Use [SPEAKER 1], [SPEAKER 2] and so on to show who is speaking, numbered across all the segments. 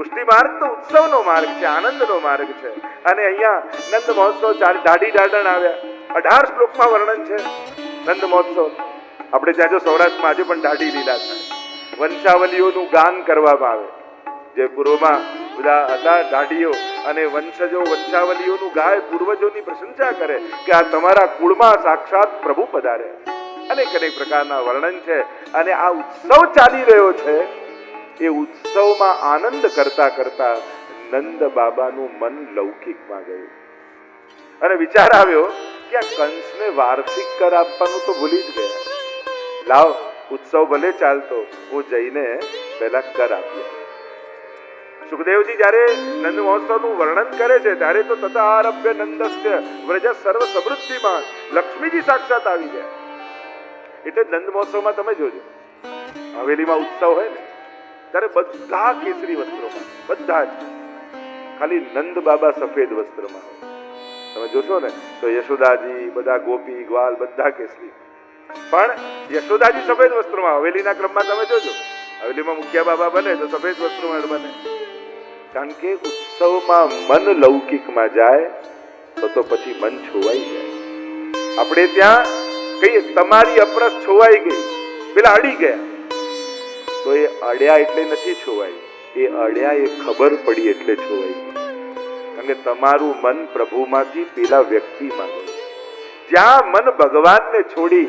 [SPEAKER 1] પુષ્ટિ માર્ગ તો ઉત્સવનો માર્ગ છે, આનંદનો માર્ગ છે. અને અહીંયા નંદ મહોત્સવ દાઢી દાડણ આવ્યા. 18 શ્લોકમાં વર્ણન છે નંદ મહોત્સવ. આપણે ત્યાં જો સૌરાષ્ટ્રમાં આજે પણ દાઢી લીલા થાય, વંશાવલીઓનું ગાન કરવામાં આવે. જે પૂર્વમાં બધા હતા દાઢીઓ અને વંશજો વંશાવલીઓનું ગાય, પૂર્વજોની પ્રશંસા કરે કે આ તમારા કુળમાં સાક્ષાત પ્રભુ પધારે. અનેક અનેક પ્રકારના વર્ણન છે. અને આ ઉત્સવ ચાલી રહ્યો છે. એ ઉત્સવમાં આનંદ કરતા કરતા નંદ બાબાનું મન લૌકિકમાં ગયું અને વિચાર આવ્યો કે આ કંસને વાર્ષિક કર આપવાનું તો ભૂલી જ ગયા. લાવ, ઉત્સવ ભલે ચાલતો, હું જઈને પહેલા કર આપીએ. સુખદેવજી જ્યારે નંદ મહોત્સવનું વર્ણન કરે છે ત્યારે તો તથા આરભ્ય નંદસ્ય વ્રજ સર્વ સમૃદ્ધિમાં લક્ષ્મીજી સાક્ષાત આવી ગયા. એટલે નંદ મહોત્સવમાં તમે જોજો, હવેલીમાં ઉત્સવ હોય ને ત્યારે બધા કેસરી વસ્ત્રોમાં, બધા જ. ખાલી નંદ બાબા સફેદ વસ્ત્રમાં. તમે જોશો ને તો યશોદાજી, બધા ગોપી ગ્વાલ બધા કેસરી, પણ યશોદાજી સફેદ વસ્ત્રોમાં. હવેલીના ક્રમમાં તમે જોજો, હવેલીમાં મુખ્ય બાબા બને તો સફેદ વસ્ત્રોમાં બને. કારણ કે ઉત્સવમાં મન લૌકિકમાં જાય તો પછી મન છોવાઈ જાય. આપણે ત્યાં કહીએ તમારી અપરસ છોવાઈ ગઈ, પેલા અડી ગયા, તો એ અડ્યા એટલે નથી છોવાઈ, એ અડ્યા એ ખબર પડી એટલે છોવાઈ ગઈ. કારણ કે તમારું મન પ્રભુમાંથી પેલા વ્યક્તિમાં ગયું. જ્યાં મન ભગવાનને છોડી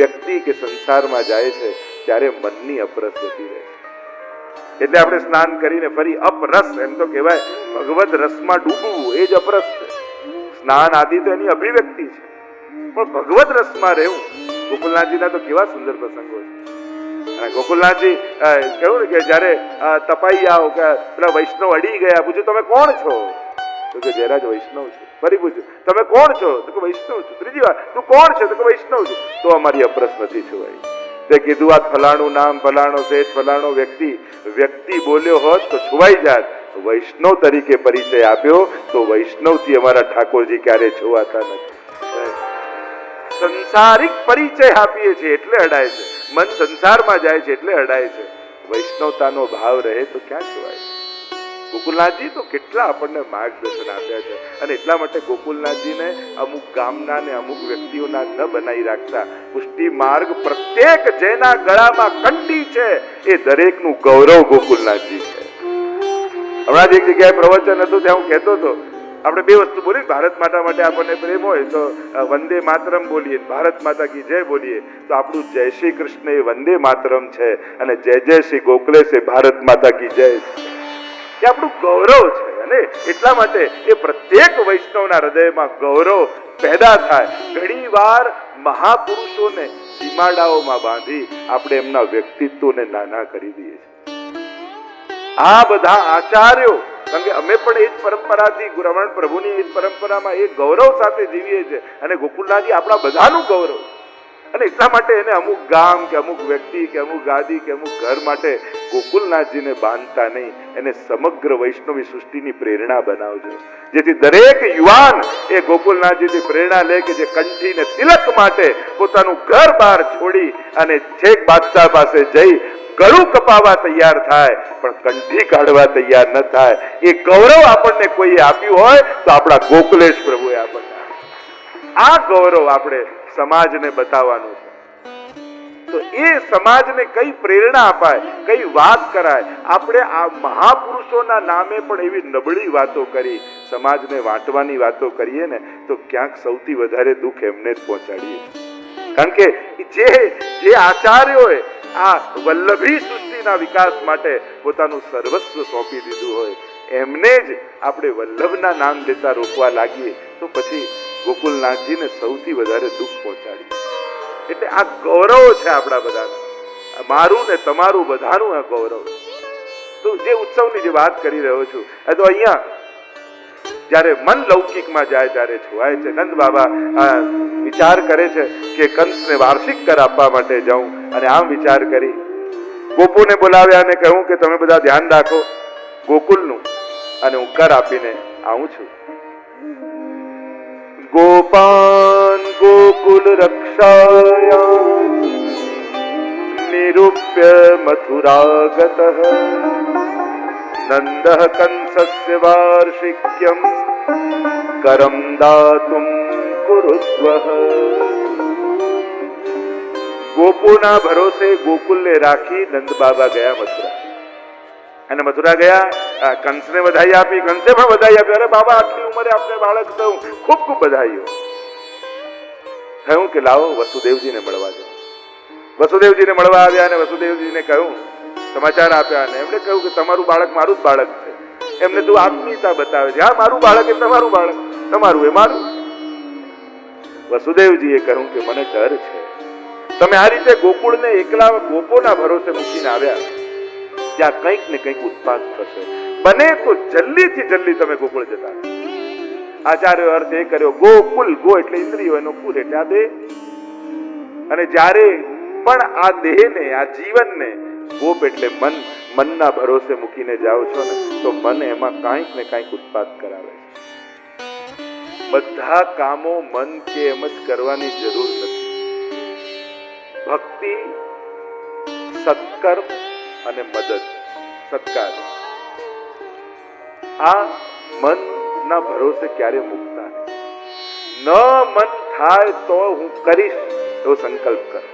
[SPEAKER 1] વ્યક્તિ કે સંસારમાં જાય છે ત્યારે મનની અપરસ જતી રહે છે. એટલે આપણે સ્નાન કરીને ફરી અપરસ, એમ તો કહેવાય ભગવદ રસમાં ડૂબવું, એ જ અપરસ છે. સ્નાન આદિ તો એની અભિવ્યક્તિ છે, પણ ભગવદ રસમાં રહેવું. ગોકુલનાથજીના તો કેવા સુંદર પ્રસંગો છે. અને ગોકુલનાથજી કહ્યું ને કે જયારે તપાઈ આવો કે પેલા વૈષ્ણવ અડી ગયા, પૂછ્યું તમે કોણ છો? તો કે જયરાજ વૈષ્ણવ છું. ફરી પૂછ્યું તમે કોણ છો? તો કે વૈષ્ણવ છું. ત્રીજી વાર તું કોણ છે? તો કે વૈષ્ણવ છું. તો અમારી અપરસ નથી છોવાઈ. તે કીધું આ ફલાણું નામ, ફલાણો શેઠ, ફલાણો વ્યક્તિ બોલ્યો હોત તો છુવાઈ જાત. વૈષ્ણવ તરીકે પરિચય આપ્યો તો વૈષ્ણવથી અમારા ઠાકોરજી ક્યારે છોવાતા નથી. સંસારિક પરિચય આપીએ છીએ એટલે અડાય છે, મન સંસારમાં જાય છે એટલે અડાય છે. વૈષ્ણવતાનો ભાવ રહે તો ક્યાં છોવાય. ગોકુલનાથજી તો કેટલા આપણને માર્ગદર્શન આપ્યા છે. અને એટલા માટે ગોકુલનાથજીને અમુક ગામના ને અમુક વ્યક્તિઓના ન બનાવી રાખતા. પુષ્ટિ માર્ગ પ્રત્યેક જેના ગળામાં કંઠી છે એ દરેકનું ગૌરવ ગોકુલનાથજી છે. હમણાં જ એક જગ્યાએ પ્રવચન હતું, ત્યાં હું કહેતો હતો આપણે બે વસ્તુ બોલીએ. ભારત માતા માટે આપણને પ્રેમ હોય તો વંદે માતરમ બોલીએ, ભારત માતા કી જય બોલીએ. તો આપણું જય શ્રી કૃષ્ણ એ વંદે માતરમ છે અને જય જય શ્રી ગોખલેશ એ ભારત માતા કી જય છે. એ આપણું ગૌરવ છે. અને એટલા માટે એ પ્રત્યેક વૈષ્ણવના હૃદયમાં ગૌરવ પેદા થાય. ઘણી વાર મહાપુરુષોને સીમાડાઓમાં બાંધી આપણે એમના વ્યક્તિત્વને નાના કરી દઈએ છીએ. આ બધા આચાર્યો, કારણ કે અમે પણ એ જ પરંપરાથી રમણ પ્રભુની એ જ પરંપરામાં એ ગૌરવ સાથે જીવીએ છીએ. અને ગોકુલનાથજી આપણા બધાનું ગૌરવ. અને એટલા માટે એને અમુક ગામ કે અમુક વ્યક્તિ કે અમુક ગાદી કે અમુક ઘર માટે ગોકુલનાથજીને બાંધતા નહીં, એને સમગ્ર વૈષ્ણવી સૃષ્ટિની પ્રેરણા બનાવજો. જેથી દરેક યુવાન એ ગોકુલનાથજીથી પ્રેરણા લે કે જે કંઠી ને તિલક માટે પોતાનું ઘર બહાર છોડી અને છેક બાદશાહ પાસે જઈ ગળું કપાવવા તૈયાર થાય, પણ કંઠી કાઢવા તૈયાર ન થાય. એ ગૌરવ આપણને કોઈ આપ્યું હોય તો આપણા ગોકુલેશ પ્રભુએ આપણને આપ્યું. આ ગૌરવ આપણે સમાજને બતાવવાનું છે. તો એ સમાજને કઈ પ્રેરણા અપાય, કઈ વાત કરાય. આપણે આ મહાપુરુષોના નામે પણ એવી નબળી વાતો કરી સમાજને વાંટવાની વાતો કરીએ ને તો ક્યાંક સૌથી વધારે દુઃખ એમને જ પહોંચાડીએ. કારણ કે જે આચાર્યોએ આ વલ્લભી સૃષ્ટિના વિકાસ માટે પોતાનું સર્વસ્વ સોંપી દીધું હોય એમને જ આપણે વલ્લભના નામ લેતા રોકવા લાગીએ તો પછી ગોકુલનાથજીને સૌથી વધારે દુઃખ પહોંચાડીએ. એટલે આ ગૌરવ છે આપણા બધાનું, મારું ને તમારું બધાનું આ ગૌરવ. તો જે ઉત્સવની જે વાત કરી રહ્યો છું એ તો અહીંયા જ્યારે મન લૌકિકમાં જાય ત્યારે છોવાય છે. નંદ બાબા વિચાર કરે છે કે કંસને વાર્ષિક કર આપવા માટે જાઉં, અને આમ વિચાર કરી ગોપોને બોલાવ્યા અને કહ્યું કે તમે બધા ધ્યાન રાખો ગોકુલનું, અને હું કર આપીને આવું છું. ગોપાન ગોકુલ રક્ષાયા નિરૂપ્ય મથુરાગતઃ નંદઃ કંસસ્ય વાર્ષિક્યમ કરમ દાતુમ કુરુદ્વઃ. ગોપોના ભરોસે ગોકુલને રાખી નંદ બાબા ગયા મથુરા. અને મથુરા ગયા, કંસને વધાઈ આપી, કંસે પણ વધાઈ આપી. અરે બાબા, આટલી ઉંમરે આપણે બાળક થયું, ખૂબ ખૂબ બધાઈઓ. થયું કે લાવો વસુદેવજીને મળવા જાઓ. વસુદેવજીને મળવા આવ્યા અને વસુદેવજીને કહ્યું, સમાચાર આપ્યા, અને એમણે કહ્યું કે તમારું બાળક મારું જ બાળક છે. એમને તું આત્મીયતા બતાવે છે. હા, મારું બાળક એ તમારું બાળક, તમારું એ મારું. વસુદેવજીએ કહ્યું કે મને ડર છે, તમે આ રીતે ગોકુળને એકલા ગોપોના ભરોસે મૂકીને આવ્યા, ત્યાં કંઈક ને કંઈક ઉત્પાદ થશે. બને તો જલ્દીથી જલ્દી તમે ગોકુળ જતા. આચાર્ય અર્થ એ કર્યો, ગોકુલ, ગો એટલે ઇન્દ્રિયો, એનો કુલ એટલે આ દેહ. અને જ્યારે પણ આ દેહને, આ જીવનને ગોપ એટલે મન, મનના ભરોસે મૂકીને જાઓ છો ને, તો મન એમાં કાંઈક ને કાંઈક ઉત્પાદ કરાવે છે. બધા કામો મન કે એમ જ કરવાની જરૂર નથી. ભક્તિ, સત્કર્મ અને મદદ, સત્કાર, આ મનના ભરોસે ક્યારે મૂકતા નહીં. ન મન થાય તો હું કરીશ એવો સંકલ્પ કર.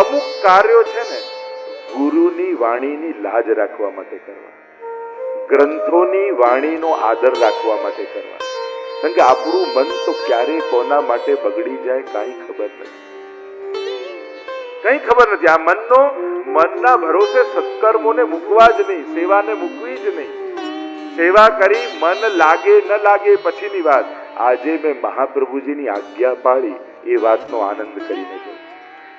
[SPEAKER 1] અમુક કાર્યો છે ને, ગુરુની વાણીની લાજ રાખવા માટે કરવા, ગ્રંથોની વાણીનો આદર રાખવા માટે કરવા. કારણ કે આપણું મન તો ક્યારે કોના માટે બગડી જાય કાંઈ ખબર નથી, કઈ ખબર નથી. આ મનના ભરોસે સત્કર્મોને મૂકવા જ નહીં, સેવાને મૂકવી જ નહીં. સેવા કરી મન લાગે ન લાગે પછીની વાત. આજે મેં મહાપ્રભુજીની આજ્ઞા પાળી એ વાતનો આનંદ કરીને જોયું.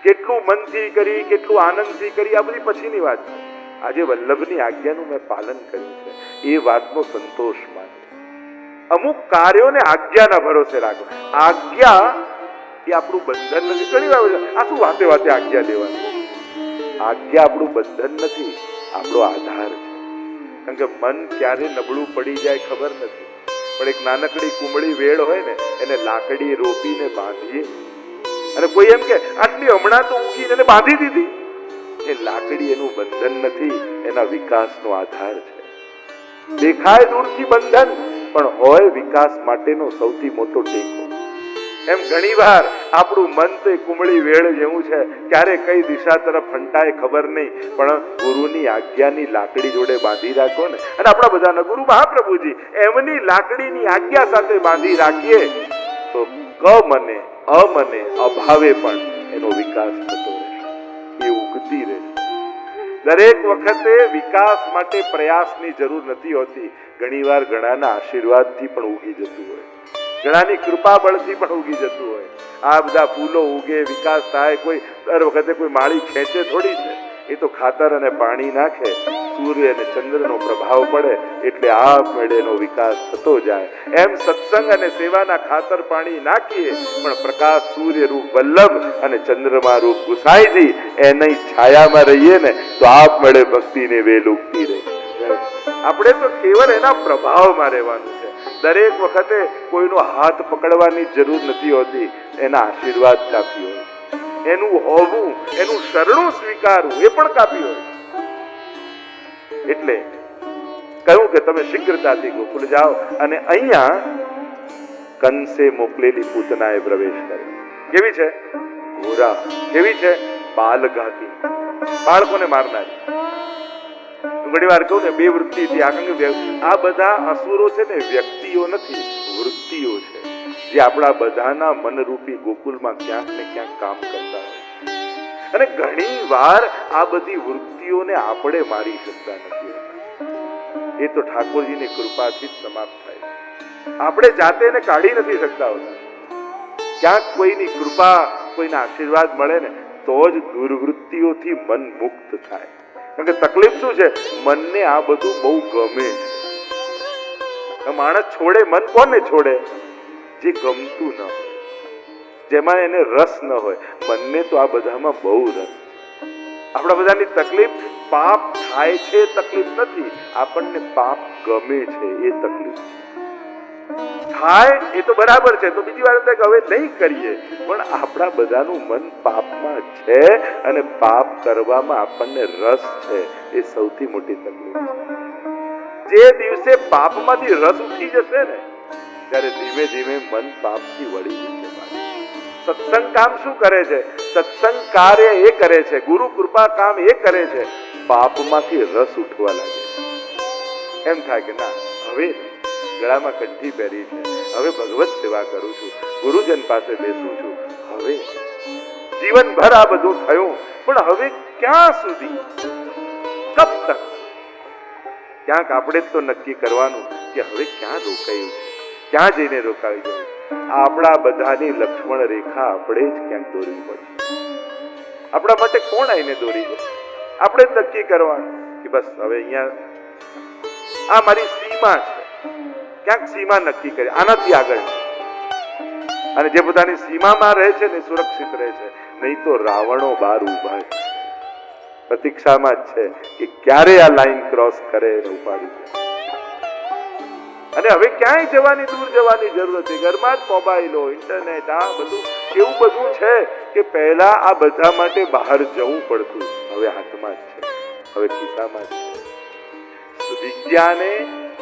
[SPEAKER 1] કેટલું મનથી કરી, કેટલું આનંદથી કરી, આ બધી પછીની વાત છે. આજે વલ્લભની આજ્ઞાનું મેં પાલન કર્યું છે, એ વાતનો સંતોષ માનો. અમુક કાર્યોને આજ્ઞાના ભરોસે રાખો. આજ્ઞા એ આપણું બંધન નથી. ઘણી વાર આ શું વાતે વાતે આજ્ઞા દેવાની. આજ્ઞા આપણું બંધન નથી, આપણો આધાર છે. કારણ કે મન ક્યારે નબળું પડી જાય ખબર નથી. પણ એક નાનકડી કુમળી વેળ હોય ને, એને લાકડી રોપીને બાંધીએ, અને કોઈ એમ કે આટલી હમણાં તો ઊંઘી એને બાંધી દીધી, એ લાકડી એનું બંધન નથી, એના વિકાસનો આધાર છે. દેખાય દૂરથી બંધન, પણ હોય વિકાસ માટેનો સૌથી મોટો ટેકો. એમ ઘણી વાર આપણું મન તો કુમળી વેળ જેવું છે, ક્યારે કઈ દિશા તરફ ફંટાય ખબર નહીં, પણ ગુરુની આજ્ઞાની લાકડી જોડે બાંધી રાખો ને. અને આપણા બધાના ગુરુ મહાપ્રભુજી, એમની લાકડીની આજ્ઞા સાથે બાંધી રાખીએ તો કમને અમને અભાવે પણ એનો વિકાસ થતો રહેશે, એ ઉગતી રહેશે. દરેક વખતે વિકાસ માટે પ્રયાસની જરૂર નથી હોતી. ઘણી વાર ઘણાના આશીર્વાદથી પણ ઉગી જતું હોય, ઘણાની કૃપા બળથી પણ ઉગી જતું હોય. આ બધા ફૂલો ઉગે, વિકાસ થાય, કોઈ દર વખતે કોઈ માળી ખેંચે થોડી છે. એ તો ખાતર અને પાણી નાખે, સૂર્ય અને ચંદ્રનો પ્રભાવ પડે એટલે આપમેળેનો વિકાસ થતો જાય. એમ સત્સંગ અને સેવાના ખાતર પાણી નાખીએ, પણ પ્રકાશ સૂર્ય રૂપ વલ્લભ અને ચંદ્રમા રૂપ ગુસાઈજી એની છાયામાં રહીએ ને, તો આપમેળે ભક્તિને વેલ ઉગતી રહે. આપણે તો કેવળ એના પ્રભાવમાં રહેવાનું છે. દરેક વખતે કોઈનો હાથ પકડવાની જરૂર નથી હોતી, એના આશીર્વાદ કાફી હોય. એનું હોવું, એનું શરણું સ્વીકારવું એ પણ કાફી હોય. એટલે કહ્યું કે તમે શીઘ્રતાથી ગોકુળ જાઓ. અને અહીંયા કંસે મોકલેલી પૂતનાએ પ્રવેશ કર્યો. કેવી છે? ઘોરા. કેવી છે? બાલઘાતી, બાળકોને મારનારી. ઘણી વાર કહું ને, બે વૃત્તિથી આ બધા અસુરો છે ને, વ્યક્તિઓ નથી, વૃત્તિઓ છે, જે આપણા બધાના મનરૂપી ગોકુલમાં ક્યાંક ને ક્યાંક કામ કરતા હોય. અને ઘણી વાર આ બધી વૃત્તિઓને આપણે મારી શકતા નથી. એ તો ઠાકોરજીની કૃપાથી જ સમાપ્ત થાય. આપણે જાતે એને કાઢી નથી શકતા હોતા. ક્યાંક કોઈની કૃપા, કોઈના આશીર્વાદ મળે ને, તો જ દુર્વૃત્તિઓથી મન મુક્ત થાય. કારણ કે તકલીફ શું છે? મનને આ બધું બહુ ગમે છે. માણસ છોડે, મન કોને છોડે? જે ગમતું ન હોય, જેમાં એને રસ ન હોય. મનને તો આ બધામાં બહુ રસ. આપણા બધાની તકલીફ પાપ થાય છે તકલીફ નથી, આપણને પાપ ગમે છે એ તકલીફ થાય. એ તો બરાબર છે, તો બીજી વાર હવે નહીં કરીએ. પણ આપણા બધાનું મન પાપમાં છે, અને પાપ કરવામાં આપણને રસ છે, એ સૌથી મોટી તકલીફ છે. જે દિવસે પાપમાંથી રસ ઉઠી જશે ને ત્યારે ધીમે ધીમે મન પાપથી વળી જશે. સત્સંગ કામ શું કરે છે? સત્સંગ કાર્ય એ કરે છે, ગુરુ કૃપા કામ એ કરે છે, પાપમાંથી રસ ઉઠવા લાગે. એમ થાય કે ના, હવે ગળામાં કંઠી પહેરી છે, હવે ભગવત સેવા કરું છું, ગુરુજન પાસે બેસું છું, હવે જીવનભર આ બધું થયું, પણ હવે ક્યાં સુધી, કબ તક? ક્યાંક આપણે તો નક્કી કરવાનું કે હવે ક્યાં રોકાયું છે, ક્યાં જઈને રોકાવી જવું. આપણા બધાની લક્ષ્મણ રેખા આપણે જ ક્યાંક દોરવી પડશે. આપણા માટે કોણ આઈને દોરી જશે? આપણે જ નક્કી કરવાનું કે બસ હવે અહીંયા આ મારી સીમા છે, ક્યાંક સીમા નક્કી કરી, આનાથી આગળ. અને જે પોતાની સીમામાં રહે છે ને સુરક્ષિત રહે છે, નહીં તો રાવણો બહાર ઉભા છે, પ્રતીક્ષામાં જ છે કે ક્યારે આ લાઈન ક્રોસ કરે અને ઉપાડી જાય. અને હવે ક્યાંય જવાની, દૂર જવાની જરૂર નથી. ઘરમાં જ મોબાઈલો, ઇન્ટરનેટ, આ બધું એવું બધું છે કે પહેલા આ બધા માટે બહાર જવું પડતું, હવે હાથમાં જ છે, હવે ખિસ્સામાં જ છે. વિજ્ઞાને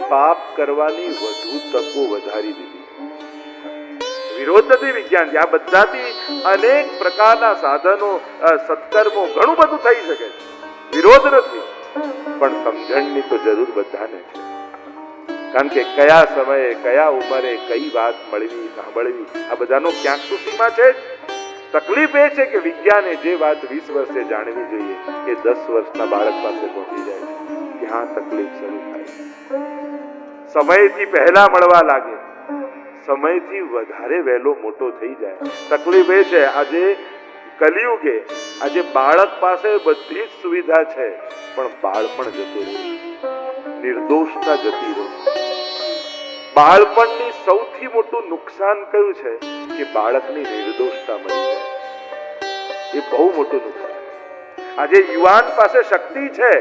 [SPEAKER 1] પાપ કરવાની વધુ તકો વધારી દીધી. વિરોધ નથી વિજ્ઞાન, આ બધાથી અનેક પ્રકારના સાધનો, સત્કર્મો, ઘણું બધું થઈ શકે છે, વિરોધ નથી, પણ સમજણની તો જરૂર બધાને છે. કારણ કે કયા સમયે, કયા ઉંમરે કઈ વાત મળવી, સાંભળવી, આ બધાનો ક્યાંક તો સીમા છે. તકલીફ એ છે કે વિજ્ઞાને જે વાત 20 વર્ષે જાણવી જોઈએ એ 10 વર્ષના બાળક પાસે પહોંચી જાય છે. ત્યાં તકલીફ શરૂ થાય. સમયથી પહેલા મળવા લાગે, સમયથી વધારે વહેલો મોટો થઈ જાય. તકલીફ એ છે આજે કલિયુગે, આજે બાળક પાસે બધી જ સુવિધા છે, પણ બાળપણ જતું રહ્યું, નિર્દોષતા જતી રહી. બાળપણની સૌથી મોટું નુકસાન કયું છે કે બાળકની નિર્દોષતા મળી જાય. એ બહુ મોટું નુકસાન. આજે યુવાન પાસે શક્તિ છે,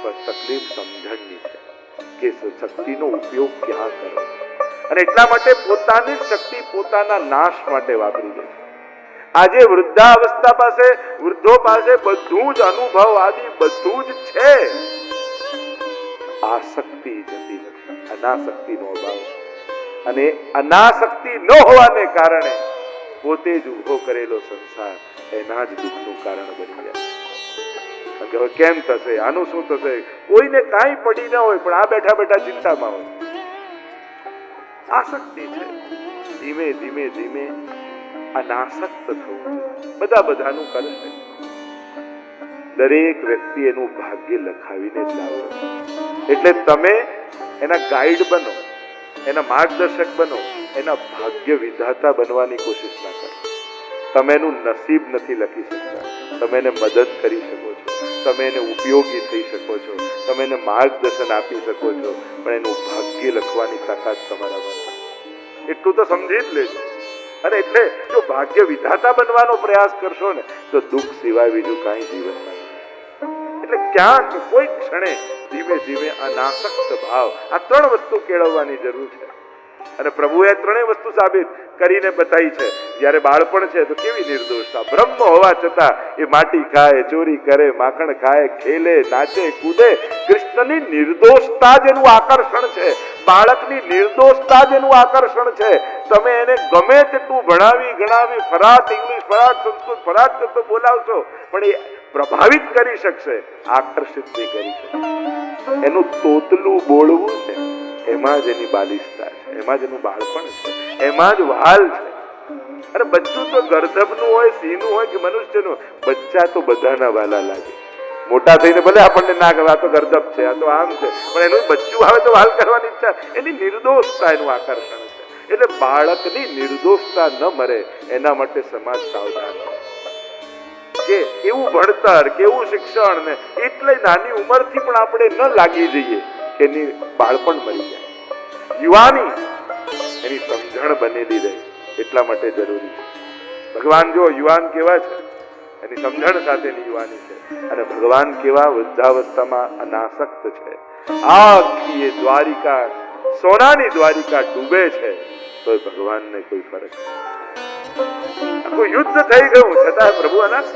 [SPEAKER 1] પણ તકલીફ સમજણની છે કે શક્તિનો ઉપયોગ ક્યાં કરવો. અને એટલા માટે પોતાની શક્તિ પોતાના નાશ માટે વાપરી દે છે. આજે વૃદ્ધાવસ્થા પાસે, વૃદ્ધો પાસે બધું જ અનુભવ આદિ બધું જ છે, આસક્તિ જતી નથી, અનાસક્તિનો અભાવ. અને અનાસક્તિ ન હોવાને કારણે પોતે જ ઉભો કરેલો સંસાર એના જ દુઃખનું કારણ બની જાય. હવે કેમ થશે, આનું શું થશે, કોઈને કાંઈ પડી ન હોય, પણ આ બેઠા બેઠા ચિંતામાં હોય. આસક્તિ છે. ધીમે ધીમે ધીમે અનાસક્ત થવું બધાનું કરશે. દરેક વ્યક્તિ એનું ભાગ્ય લખાવીને જ લાવે. એટલે તમે એના ગાઈડ બનો, એના માર્ગદર્શક બનો, એના ભાગ્ય વિધાતા બનવાની કોશિશ ના કરો. તમે એનું નસીબ નથી લખી શકતા, તમે એને મદદ કરી શકો છો, તમે એને ઉપયોગી થઈ શકો છો, તમે એને માર્ગદર્શન આપી શકો છો, પણ એનું ભાગ્ય લખવાની તાકાત તમારામાં નથી. એટલું તો સમજી જ લેજો. અને એટલે જો ભાગ્ય વિધાતા બનવાનો પ્રયાસ કરશો ને તો દુઃખ સિવાય બીજું કાંઈ જીવનમાં નથી. એટલે ક્યાંક કોઈ ક્ષણે ધીમે ધીમે અનાસક્ત ભાવ, આ 3 વસ્તુ કેળવવાની જરૂર છે. અને પ્રભુએ 3 વસ્તુ સાબિત કરીને બતાવી છે. જ્યારે બાળપણ છે તો કેવી નિર્દોષતા, બ્રહ્મ હોવા છતાં એ માટી ખાય, ચોરી કરે, માખણ ખાય, ખેલે, નાચે, કૂદે. કૃષ્ણની નિર્દોષતા જ એનું આકર્ષણ છે, બાળકની નિર્દોષતા જ એનું આકર્ષણ છે. તમે એને ગમે તેટલું ભણાવી ગણાવી, ફરાટ ઇંગ્લિશ, ફરાટ સંસ્કૃત, ફરાટ કરતો બોલાવશો, પણ એ પ્રભાવિત કરી શકશે, આકર્ષિત નહીં કરી શકશે. એનું તોતલું બોલવું છે, એમાં જ એની બાલિશતા છે, એમાં જ એનું બાળપણ છે, એમાં જ વાલ છે. અને બચ્ચું તો ગર્ધબનું હોય, સિંહનું હોય કે મનુષ્યનું, બચ્ચા તો બધાના વાલા લાગે. મોટા થઈને ભલે આપણને ના ગમે, આ તો ગર્ધબ છે, આ તો આમ છે, પણ એનું બચ્ચું આવે તો વાલ કરવાની ઈચ્છા, એની નિર્દોષતા એનું આકર્ષણ છે. એટલે બાળકની નિર્દોષતા ન મરે એના માટે સમાજ સાવધાન કે એવું ભણતર, કેવું શિક્ષણ, ને એટલે નાની ઉંમરથી પણ આપણે ન લાગી જઈએ કે એની બાળપણ મરી જાય. યુવાની એની સમજણ બનેલી રહે, એટલા માટે જરૂરી છે. ભગવાન જો યુવાન કેવા છે, એની સમજણ સાથેની યુવાની છે. અને ભગવાન કેવા વૃદ્ધાવસ્થામાં અનાસક્ત છે. આખી એ દ્વારિકા, સોનાની દ્વારિકા ડૂબે છે તો ભગવાનને કોઈ ફરક નથી. આખું યુદ્ધ થઈ ગયું છતાં પ્રભુ અનાસક્ત.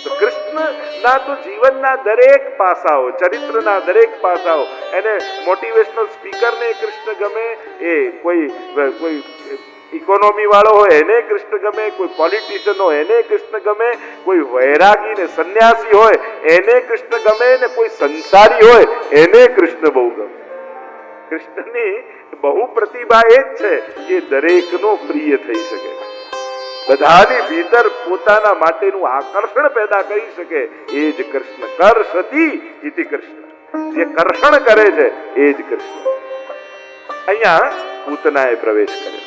[SPEAKER 1] તો કૃષ્ણના તો જીવનના દરેક પાસાઓ, ચરિત્રના દરેક પાસાઓ, એને મોટિવેશનલ સ્પીકરને કૃષ્ણ ગમે, એ કોઈ ઇકોનોમી વાળો હોય એને કૃષ્ણ ગમે, કોઈ પોલિટિશિયન હોય એને કૃષ્ણ ગમે, કોઈ વૈરાગી ને સંન્યાસી હોય એને કૃષ્ણ ગમે, ને કોઈ સંસારી હોય એને કૃષ્ણ બહુ ગમે. કૃષ્ણની બહુ પ્રતિભા એ જ છે કે દરેકનો પ્રિય થઈ શકે, બધાની ભીતર પોતાના માટેનું આકર્ષણ પેદા કરી શકે. એ જ કૃષ્ણ. કર્ષતિ ઇતિ કૃષ્ણ. જે કર્ષણ કરે છે એ જ કૃષ્ણ. અહીંયા પૂતનાએ પ્રવેશ કર્યો.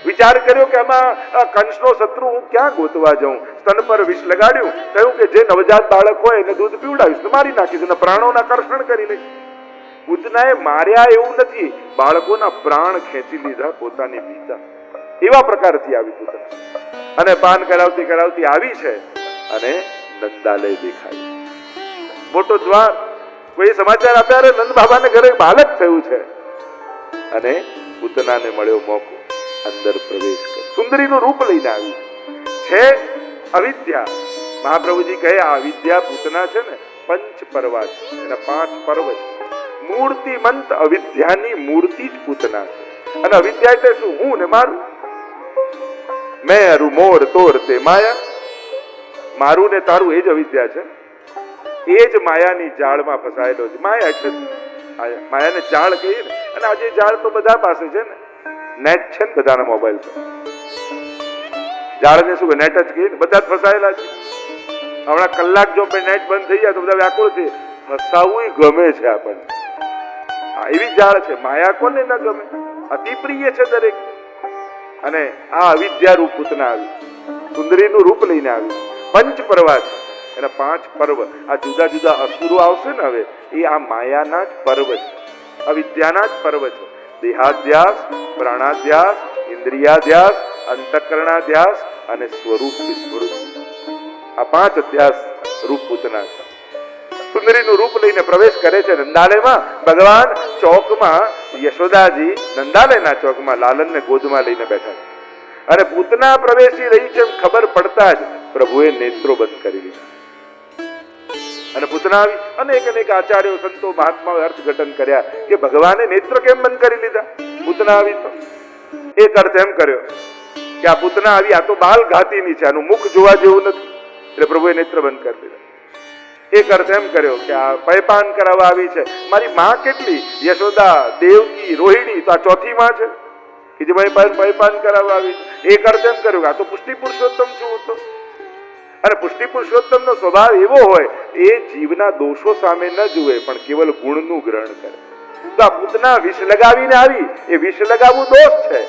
[SPEAKER 1] વિચાર કર્યો કે આમાં કંસનો શત્રુ હું ક્યાં ગોતવા જાઉં. સ્તન પર વિષ લગાડ્યું, કહ્યું કે જે નવજાત બાળક હોય એને દૂધ પીવડાવીશ તો મારી નાખીશ અને પ્રાણોના કર્ષણ કરી લઈશ. પૂતનાએ માર્યા એવું નથી, બાળકોના પ્રાણ ખેંચી લીધા પોતાની ભીતર. એવા પ્રકારથી આવી પૂતના, અને પાન કરાવતી કરાવતી આવી છે અને નંદાલય દેખાય. મોટો દ્વાર, કોઈ સમાચાર આપ્યા નંદ બાબાને ઘરે બાળક થયું છે, અને પૂતનાને મળ્યો મોકો, અંદર પ્રવેશ કર. સુંદરીનું રૂપ લઈને આવી છે. અવિદ્યા, મહાપ્રભુજી કહે આ અવિદ્યા પૂતના છે ને પંચ પરવા છે, એના 5 પર્વ છે. મૂર્તિમંત અવિદ્યાની મૂર્તિ જ પૂતના છે. અને અવિદ્યા એટલે શું? હું ને મારું. મેં અરુ મોર તોર તે માયા. મારું ને તારું એ જ અવિદ્યા છે. એ જ માયાની જાળમાં ફસાયેલો છે. માયા એટલે માયાને જાળ કહીએ ને. અને આજે જાળ તો બધા પાસે છે ને, નેટ છે ને બધાના મોબાઈલ પર. જાળને શું નેટ જ કહીએ ને, બધા જ ફસાયેલા છે. હમણાં કલાક જો નેટ બંધ થઈ જાય તો બધા વ્યાકુળ છે. ફસાવું ગમે છે આપણને. એવી જાળ છે. માયા કોને ન ગમે? અતિ પ્રિય છે દરેક. અને આ અવિદ્યા રૂપ પૂતના આવી, સુંદરીનું રૂપ લઈને આવી. પંચ પરવા છે, એના 5 પર્વ. આ જુદા જુદા અસુરો આવશે ને હવે, એ આ માયાના જ પર્વ છે, અવિદ્યાના જ પર્વ છે. દેહાધ્યાસ, પ્રાણાધ્યાસ, ઇન્દ્રિયાધ્યાસ, અંતઃકરણાધ્યાસ અને સ્વરૂપ વિસ્મૃતિ. આ 5 અધ્યાસ રૂપ પૂતના છે. સુંદરીનું રૂપ લઈને પ્રવેશ કરે છે નંદાલયમાં. ભગવાન ચોકમાં, યશોદાજી નંદાલયના ચોકમાં લાલનને ગોદમાં લઈને બેઠા છે. અને પૂતના પ્રવેશી રહી છે એમ ખબર પડતા જ પ્રભુએ નેત્રો બંધ કરી લીધા. અને પૂતના આવી. અનેક અનેક આચાર્યો, સંતો, મહાત્માઓ અર્થઘટન કર્યા કે ભગવાને નેત્ર કેમ બંધ કરી લીધા. પૂતના આવી તો એક અર્થ એમ કર્યો કે આ પૂતના આવી, આ તો બાલ ઘાતીની છે, આનું મુખ જોવા જેવું નથી, એટલે પ્રભુએ નેત્ર બંધ કરી દીધા. એક અર્થ એમ કર્યો કે આ પયપાન કરાવવા આવી છે. મારી માં કેટલી? યશોદા, દેવકી, રોહિણી, તો આ ચોથી માં છે કે જે પયપાન કરાવવા આવી છે. એક અર્થ એમ કર્યો કે આ તો પુષ્ટિ પુરુષોત્તમ છું હું તો. અને પુષ્ટિ પુરુષોત્તમનો સ્વભાવ એવો હોય, એ જીવના દોષો સામે ન જુએ પણ કેવલ ગુણનું ગ્રહણ કરે. તો આ પૂતના વિષ લગાવીને આવી. એ વિષ લગાવવું દોષ છે,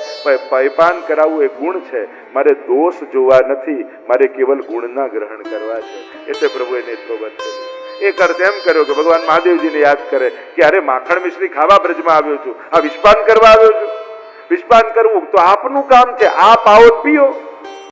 [SPEAKER 1] પયપાન કરાવવું એ ગુણ છે. મારે દોષ જોવા નથી, મારે કેવલ ગુણના ગ્રહણ કરવા છે. એટલે પ્રભુએ નેત્રો બંધ કર્યો. એક અર્થ એમ કર્યો કે ભગવાન મહાદેવજીને યાદ કરે કે અરે માખણ મિશ્રી ખાવા બ્રજમાં આવ્યો છું, આ વિષપાન કરવા આવ્યો છું. વિષપાન કરવું તો આપનું કામ છે, આપ આવો પીઓ.